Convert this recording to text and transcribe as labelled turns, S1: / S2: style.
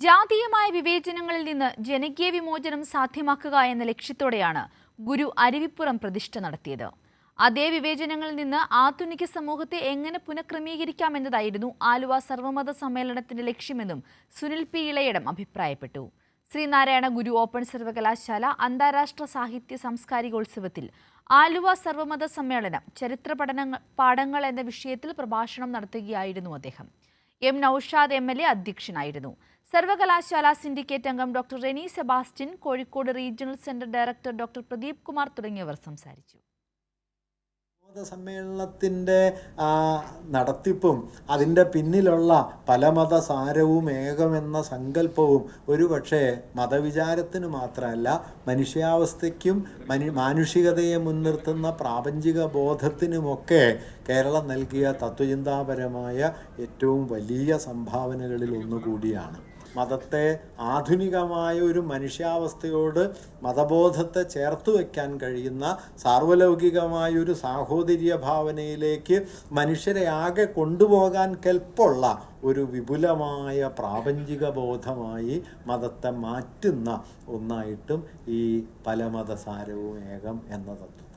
S1: ജാതീയമായ വിവേചനങ്ങളിൽ നിന്ന് ജനകീയ വിമോചനം സാധ്യമാക്കുക എന്ന ലക്ഷ്യത്തോടെയാണ് ഗുരു അരുവിപ്പുറം പ്രതിഷ്ഠ നടത്തിയത്. അതേ വിവേചനങ്ങളിൽ നിന്ന് ആധുനിക സമൂഹത്തെ എങ്ങനെ പുനഃക്രമീകരിക്കാമെന്നതായിരുന്നു ആലുവ സർവമത സമ്മേളനത്തിന്റെ ലക്ഷ്യമെന്നും സുനിൽ പി ഇളയിടം അഭിപ്രായപ്പെട്ടു. ശ്രീനാരായണ ഗുരു ഓപ്പൺ സർവകലാശാല അന്താരാഷ്ട്ര സാഹിത്യ സാംസ്കാരികോത്സവത്തിൽ ആലുവ സർവമത സമ്മേളനം ചരിത്ര പാഠങ്ങൾ എന്ന വിഷയത്തിൽ പ്രഭാഷണം നടത്തുകയായിരുന്നു അദ്ദേഹം. എം നൌഷാദ് MLA അധ്യക്ഷനായിരുന്നു. സർവകലാശാല സിൻഡിക്കേറ്റ് അംഗം doctor Reni Sebastian, Kozhikode regional centre director doctor Pradeep Kumar തുടങ്ങിയവർ സംസാരിച്ചു.
S2: സമ്മേളനത്തിൻ്റെ നടത്തിപ്പും അതിൻ്റെ പിന്നിലുള്ള പലമത സാരവും ഏകമെന്ന സങ്കല്പവും ഒരുപക്ഷെ മതവിചാരത്തിന് മാത്രമല്ല മനുഷ്യാവസ്ഥയ്ക്കും മാനുഷികതയെ മുൻനിർത്തുന്ന പ്രാപഞ്ചിക ബോധത്തിനുമൊക്കെ കേരളം നൽകിയ തത്വചിന്താപരമായ ഏറ്റവും വലിയ സംഭാവനകളിൽ ഒന്നുകൂടിയാണ്. മതത്തെ ആധുനികമായ ഒരു മനുഷ്യാവസ്ഥയോട് മതബോധത്തെ ചേർത്ത് വയ്ക്കാൻ കഴിയുന്ന സാർവലൗകികമായൊരു സാഹോദര്യ ഭാവനയിലേക്ക് മനുഷ്യരെ ആകെ കൊണ്ടുപോകാൻ കെൽപ്പുള്ള ഒരു വിപുലമായ പ്രാപഞ്ചിക ബോധമായി മതത്തെ മാറ്റുന്ന ഒന്നായിട്ടും ഈ പലമതസാരവും ഏകം എന്ന തത്വം